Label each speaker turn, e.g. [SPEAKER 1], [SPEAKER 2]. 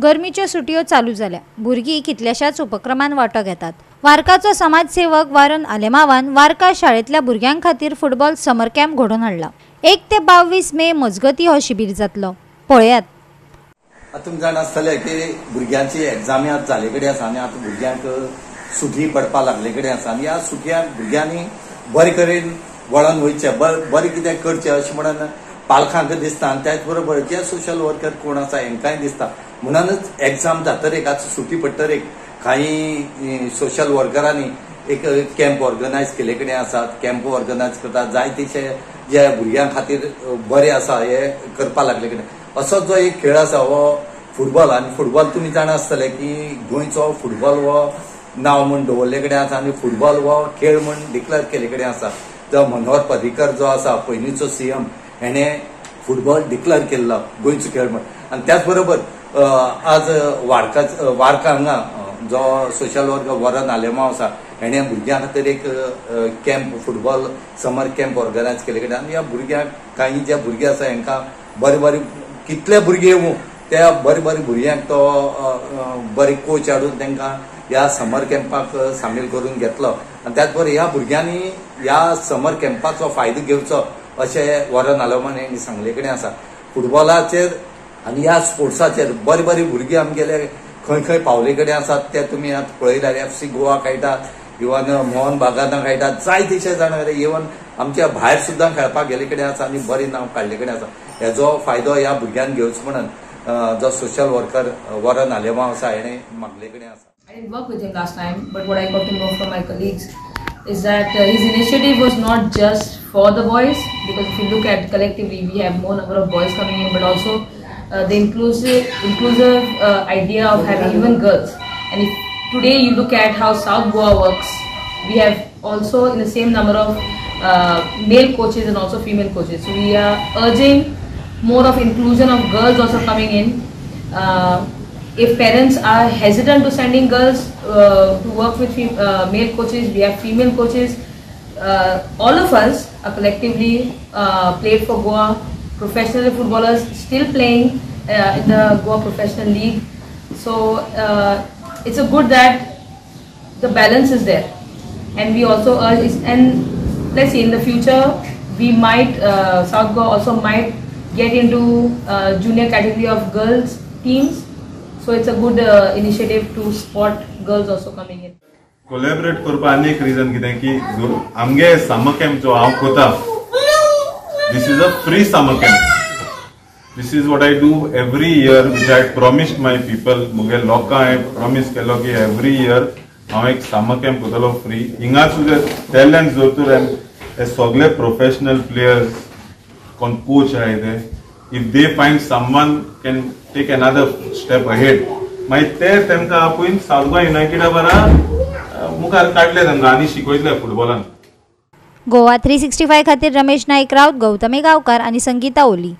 [SPEAKER 1] गरमीच्यो सुटयो चालू जाल्या। भुरगीं कितल्याशाच उपक्रमांत वांटो घेतात। वारकाचो समाजसेवक वारण आलेमावान वारका शाळेंतल्या भुरग्यां खातीर फुटबॉल समर कॅम्प घडोवन हाडला। 1 ते 22 मे मजगती हो शिबीर जातलो। पळयात।
[SPEAKER 2] तुमकां जाण आसतलें की भुरग्यांची एग्जामी आतां जाले कडेन आसा आनी आतां भुरग्यांक सुटी पडपा लागले कडेन आसा आनी ह्या सुटयांक भुरग्यांनी बरे कडेन वळून वयचें, बरें कितें करचें अशें म्हणून पालकांक दिसता आनी त्याच बरोबर जे सोशल वर्कर कोण आसा हेंकांय दिसता। म्हणूनच एग्जाम जातरेक आतां सुटी पडटरेक काही सोशल वर्करांनी एक कॅम्प ऑर्गनायज केले कडेन आसात। कॅम्प ऑर्गनायज करतात, जायतेशे जे भुरग्यां खातीर बरे आसा हे करपा लागले कडेन। असो जो एक खेळ आसा हो फुटबॉल, आनी फुटबॉल तुमी जाणा आसतले की गोंयचो फुटबॉल हो नांव म्हूण दवरले कडेन आसा आनी फुटबॉल हो खेळ म्हूण डिक्लेअर केले कडेन आसा। जो मनोहर पर्रीकर जो आसा पयलींचो सीएम हेणे फुटबॉल डिक्लेअर केल्लो गोंयचो खेळ म्हूण। आनी त्याच बरोबर आज वारका हांगा जो सोशल वर्कर वरण आलेमाव आसा हेणे भुरग्यां खातीर एक कॅम्प फुटबॉल समर कॅम्प ऑर्गनायज केले कडेन आनी ह्या भुरग्यांक काही जे भुरगे आसा हेंकां बरे कितले भुरगे येवं त्या बरे भुरग्यांक तो बरे कोच हाडून तांकां ह्या समर कॅम्पाक सामील करून घेतलो। आनी त्याच बरोबर ह्या भुरग्यांनी ह्या समर कॅम्पाचो फायदो घेवचो अशें वरण आलेमावान हेणी सांगले कडेन आसा। फुटबॉलाचेर आनी ह्या स्पोर्ट्साचेर बरे भुरगे आमगेले खंय पावले कडेन आसात ते तुमी आतां पळयल्यार FC गोवा खेळटात, इवन मोहन बागाना खेळटात, जायतेशे जाण इवन आमच्या भायर सुद्दां खेळपाक गेले कडेन आसा आनी बरें नांव काडले कडेन आसा। हेजो फायदो ह्या भुरग्यांक घेवचो म्हणून जो सोशल वर्कर वरण आलेमाव आसा हेणे मागले कडेन आसा।
[SPEAKER 3] I didn't work with him last time, but what I got to know from my colleagues is that his initiative was not just for the boys, because if you look at collectively we have more number of boys coming in, but also the inclusive idea of having even girls. And if today you look at how South Goa works, we have also in the same number of male coaches and also female coaches. So we are urging more of inclusion of girls also coming in. If parents are hesitant to sending girls to work with male coaches, we have female coaches. All of us are collectively played for Goa. Professional footballers still playing in the Goa Professional League. So it's a good that the balance is there, and we also urge, and let's see, in the future we might South Goa also might get into junior category of girls teams. So it's a good initiative to support girls also coming in.
[SPEAKER 4] Collaborate करपा आनी एक reason कितें की आमगे summer camp जो हांव कोता, this is a free summer camp. This is what I do every year, which I promised my people. मुगे लोकां हांवें promise केलो की every year हांव एक summer camp कोतलो free. हिंगा सुद्दां talent जोतूर हे सगळे professional players कोण coach आहाय ते, if they find someone can take another step ahead, मागीर ते तांकां आपूण साउथ गोवा युनायटेडा बरा मुखार काडले तांकां आनी शिकयतले फुटबॉलान।
[SPEAKER 1] गोवा 365 खातीर रमेश नाईक राउत, गौतमी गांवकार आनी संगीता ओली।